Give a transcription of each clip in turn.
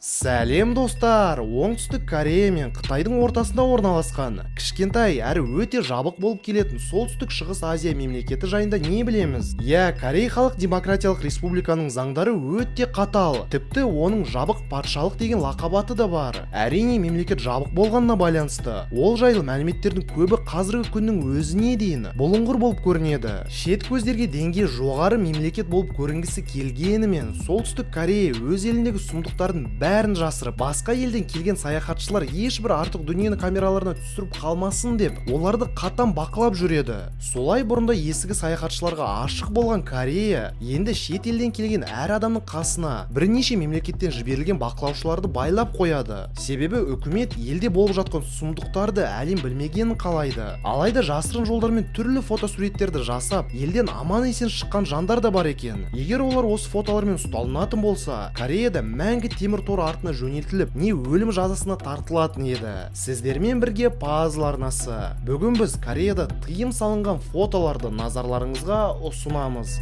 Сәлем достар! Оңтүстік Корея мен Қытайдың ортасында орналасқан кішкентай әрі өте жабық болып келетін солтүстік шығыс Азия мемлекеті жайында не білеміз? Корей халық демократиялық республиканың заңдары өте қатал. Тіпті оның жабық патшалық деген лақабаты да бар. Әрине, мемлекет жабық болғанына байланысты ол жайлы мәліметтердің көбі қазіргі күннің өзіне дейін бұлыңғыр болып көрінеді. Шет көздерге деңгейі жоғары мемлекет болып көрінгісі келгенімен солтүстік Корея өз еліндегі сұмдықтардың бәрін жасырып, басқа елден келген саяхатшылар ешбір артық дүниені камераларына түсіріп қалмасын деп оларды қатаң бақылап жүреді. Солай бұрында есігі саяхатшыларға ашық болған Корея енді шет елден келген әр адамның қасына бірнеше мемлекеттен жіберілген бақылаушыларды байлап қояды. Себебі үкімет елде болып жатқан сұмдықтарды әлем білмегенін қалайды. Алайда жасырын жолдармен түрлі фотосуреттерді жасап, елден аман есен шыққан жандар да бар екен. Егер олар осы фотолармен ұсталынатын болса, Кореяда мәңгі темір тор артына жөнелтіліп, не өлім жазасына тартылатын еді. Сіздермен бірге пазл арнасы. Бүгін біз Кореяда тыйым салынған фотоларды назарларыңызға ұсынамыз.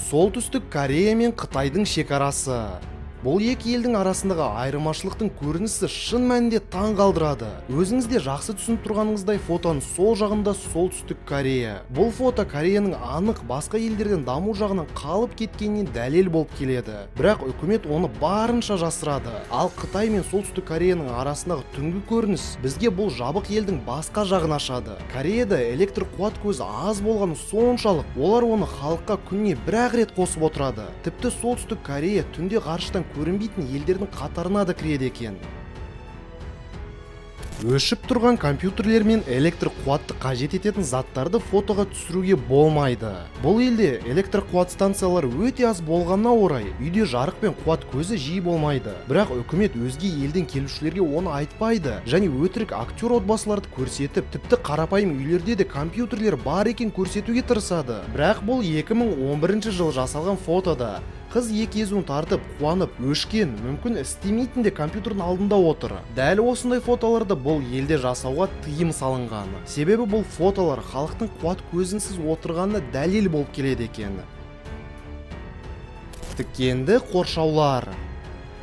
Солтүстік Корея мен Қытайдың шекарасы. Бұл екі елдің арасындағы айырмашылықтың көрінісі шын мәнінде таң қалдырады. Өзіңізде жақсы түсініп тұрғаныңыздай фотоның сол жағында солтүстік Корея. Бұл фото Кореяның анық басқа елдерден даму жағынан қалып кеткенінен дәлел болып келеді. Бірақ үкімет оны барынша жасырады. Ал Қытай мен солтүстік Кореяның арасындағы түнгі көрініс бізге бұл жабық елдің басқа жағын ашады. Кореяда электр қуат көзі аз болғаны соншалық, олар оны халыққа күніне бір-ақ рет қосып отырады. Тіпті солтүстік Корея түнде ғарыштан көрінбейтін елдердің қатарына да кіреді екен. Өшіп тұрған компьютерлер мен электр қуатты қажет ететін заттарды фотоға түсіруге болмайды. Бұл елде электр қуат станциялары өте аз болғанына орай, үйде жарық пен қуат көзі жиі болмайды. Бірақ үкімет өзге елден келушілерге оны айтпайды және өтірік актер отбасыларды көрсетіп, тіпті қарапайым үйлерде де компьютерлер бар екен көрсетуге тырысады. Бірақ бұл 2011 жылы жасалған фотода. Қыз екі езуін тартып, қуанып, өшкен, мүмкін істемейтін де компьютердің алдында отыр. Дәл осындай фотоларды бұл елде жасауға тыйым салынған. Себебі бұл фотолар халықтың қуат көзінсіз отырғанына дәлел болып келеді екен. Тікенді қоршаулар.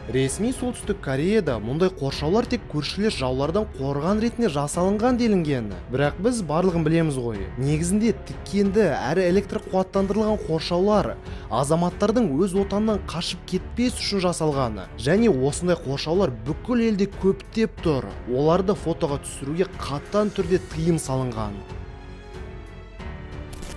Ресми солтүстік Кореяда мұндай қоршаулар тек көршілес жаулардан қорған ретінде жасалынған делінген. Бірақ біз барлығын білеміз ғой. Негізінде тікенді әрі электр қуаттандырылған қоршаулар азаматтардың өз отанынан қашып кетпес үшін жасалған. Және осындай қоршаулар бүкіл елде көптеп тұр. Оларды фотоға түсіруге қатаң түрде тыйым салынған.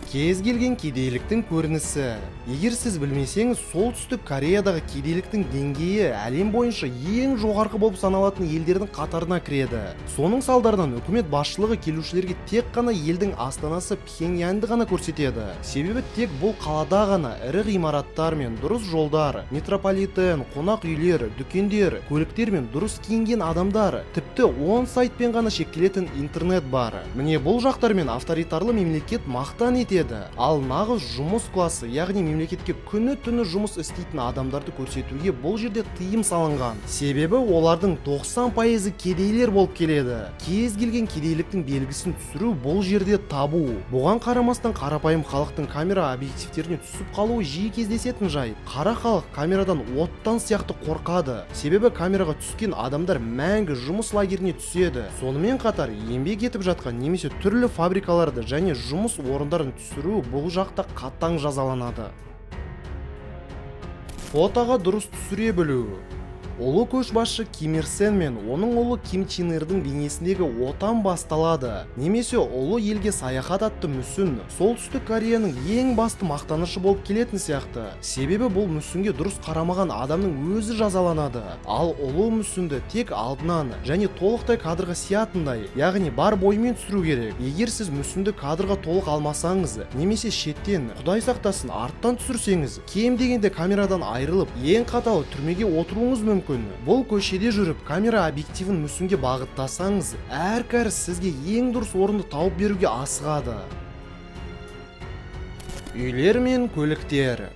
Кез келген кедейліктің көрінісі. Егер сіз білмесеңіз, солтүстік Кореядағы кедейліктің деңгейі әлем бойынша ең жоғарғы болып саналатын елдердің қатарына кіреді. Соның салдарынан үкімет басшылығы келушілерге тек қана елдің астанасы Пхеньянды ғана көрсетеді. Себебі тек бұл қалада ғана ірі ғимараттар мен дұрыс жолдар, метрополитен, қонақ үйлер, дүкендер, көліктер мен дұрыс киінген адамдар, тіпті 10 сайтпен ғана шектелетін интернет бар. Міне бұл жақтармен авторитарлы мемлекет мақтан етеді. Ал нағыз жұмыс классы, яғни мемлекетке күні-түні жұмыс істейтін адамдарды көрсетуге бұл жерде тыйым салынған. Себебі олардың 90% кедейлер болып келеді. Кез келген кедейліктің белгісін түсіру бұл жерде табу. Бұған қарамастан қарапайым халықтың камера объективтеріне түсіп қалуы жиі кездесетін жай. Қара халық камерадан оттан сияқты қорқады. Себебі камераға түскен адамдар мәңгі жұмыс лагеріне түседі. Сонымен қатар еңбек етіп жатқан немесе түрлі фабрикаларды және жұмыс орындарын түсіру бұл жақта қатаң жазаланады. Фотоға дұрыс түсіре білу. Ұлы көшбасшы Ким Ир Сен мен оның ұлы Ким Чен Ирдің бейнесіндегі отан басталады. Немесе ұлы елге саяхат атты мүсін солтүстік Кореяның ең басты мақтанышы болып келетін сияқты. Себебі бұл мүсінге дұрыс қарамаған адамның өзі жазаланады. Ал ұлы мүсінді тек алдынан және толықтай кадрға сиятындай, яғни бар бойымен түсіру керек. Егер сіз мүсінді кадрға толық алмасаңыз, немесе шеттен, Құдай сақтасын, арттан түсірсеңіз, кем дегенде камерадан айырылып, ең қатал түрмеге отыруыңыз мүмкін. Бұл көшеде жүріп камера объективін мүсінге бағыттасаңыз, әркім сізге ең дұрыс орынды тауып беруге асығады. Үйлер мен көліктер.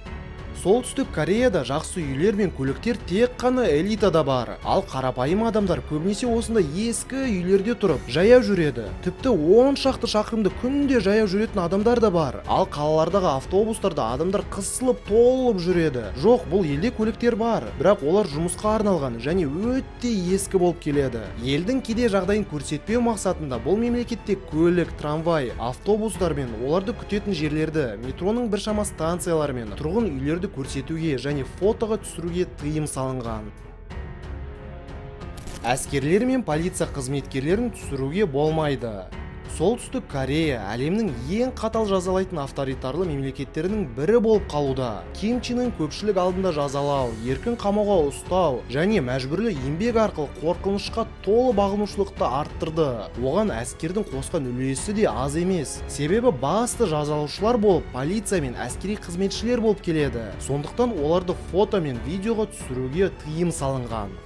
Солтүстік Кореяда жақсы үйлер мен көліктер тек қана элитада бар. Ал қарапайым адамдар көбінесе осындай ескі үйлерде тұрып, жаяу жүреді. Тіпті 10 шақты шақырымды күнде жаяу жүретін адамдар да бар. Ал қалалардағы автобустарда адамдар қысылып толып жүреді. Жоқ, бұл елде көліктер бар, бірақ олар жұмысқа арналған және өте ескі болып келеді. Елдің кедей жағдайын көрсетпеу мақсатында бұл мемлекетте көлік, трамвай, автобустар мен оларды күтетін жерлерді, метроның біршама станциялары мен тұрғын үйлерді көрсетуге және фотоға түсіруге тыйым салынған. Әскерлер мен полиция қызметкерлерін түсіруге болмайды. Солтүстік Корея әлемнің ең қатал жазалайтын авторитарлы мемлекеттерінің бірі болып қалуда. Ким Чен Ын көпшілік алдында жазалау, еркін қамауға ұстау және мәжбүрлі еңбек арқылы қорқынышқа толы бағынушылықты арттырды. Оған әскердің қосқан үлесі де аз емес. Себебі басты жазалаушылар болып полиция мен әскери қызметшілер болып келеді. Сондықтан оларды фото мен видеоға түсіруге тыйым салынған.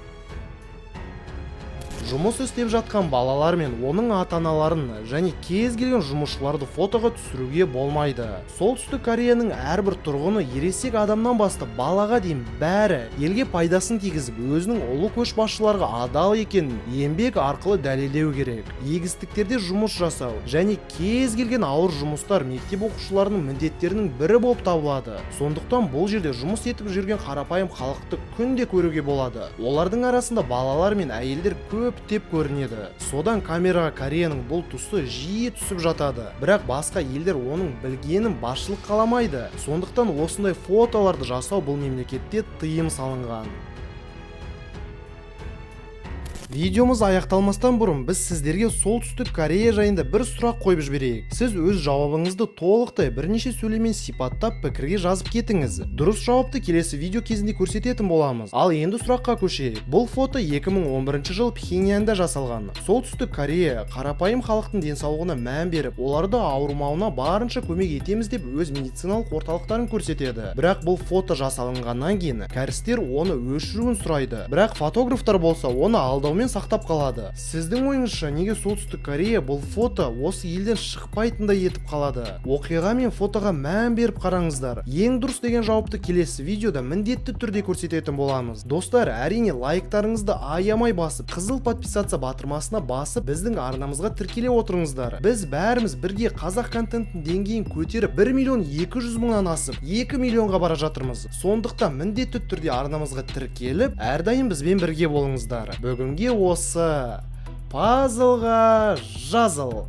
Жұмыс істеп жатқан балалар мен оның ата-аналарын және кез келген жұмысшыларды фотоға түсіруге болмайды. Солтүстік Кореяның әрбір тұрғыны ересек адамнан бастап балаға дейін бәрі елге пайдасын тигізіп, өзінің ұлы көшбасшыларға адал екенін еңбек арқылы дәлелдеу керек. Егістіктерде жұмыс жасау және кез келген ауыр жұмыстар мектеп оқушыларының міндеттерінің бірі болып табылады. Сондықтан бұл жерде жұмыс етіп жүрген қарапайым халықты күнде көруге болады. Олардың арасында балалар мен әйелдер көптеп көрінеді. Содан камераға Кореяның бұл тұсы жиі түсіп жатады. Бірақ басқа елдер оның білгенін басшылық қаламайды. Сондықтан осындай фотоларды жасау бұл мемлекетте тыйым салынған. Видеомыз аяқталмастан бұрын біз сіздерге Солтүстік Корея жайында бір сұрақ қойып жіберейік. Сіз өз жауабыңызды толықтай бірнеше сөйлеммен сипаттап пікірге жазып кетіңіз. Дұрыс жауапты келесі видео кезінде көрсететін боламыз. Ал енді сұраққа көшейік. Бұл фото 2011 жыл Пхеньянда жасалған. Солтүстік Корея қарапайым халықтың денсаулығына мән беріп, оларды ауырмауына барынша көмек етеміз деп өз медициналық орталықтарын көрсетеді. Бірақ бұл фото жасалынғаннан кейін кәрістер оны өшіруін сұрайды. Бірақ фотографтар болса оны алдаумен сақтап қалады. Сіздің ойыңызша неге Солтүстік Корея бұл фото осы елден шықпайтындай етіп қалады? Оқиға мен фотоға мән беріп қараңыздар. Ең дұрыс деген жауапты келесі видеода міндетті түрде көрсететін боламыз. Достар, әрине лайктарыңызды аямай басып, қызыл подписаться батырмасына басып, біздің арнамызға тіркеле отырыңыздар. Біз бәріміз бірге қазақ контенттің деңгейін көтеріп 1.200.000-нан асып 2 миллионға бара жатырмыз. Сондықтан міндетті түрде арнамызға тіркеліп, әрдайым бізбен бірге болыңыздар. Бүгінге осы пазлға жазыл.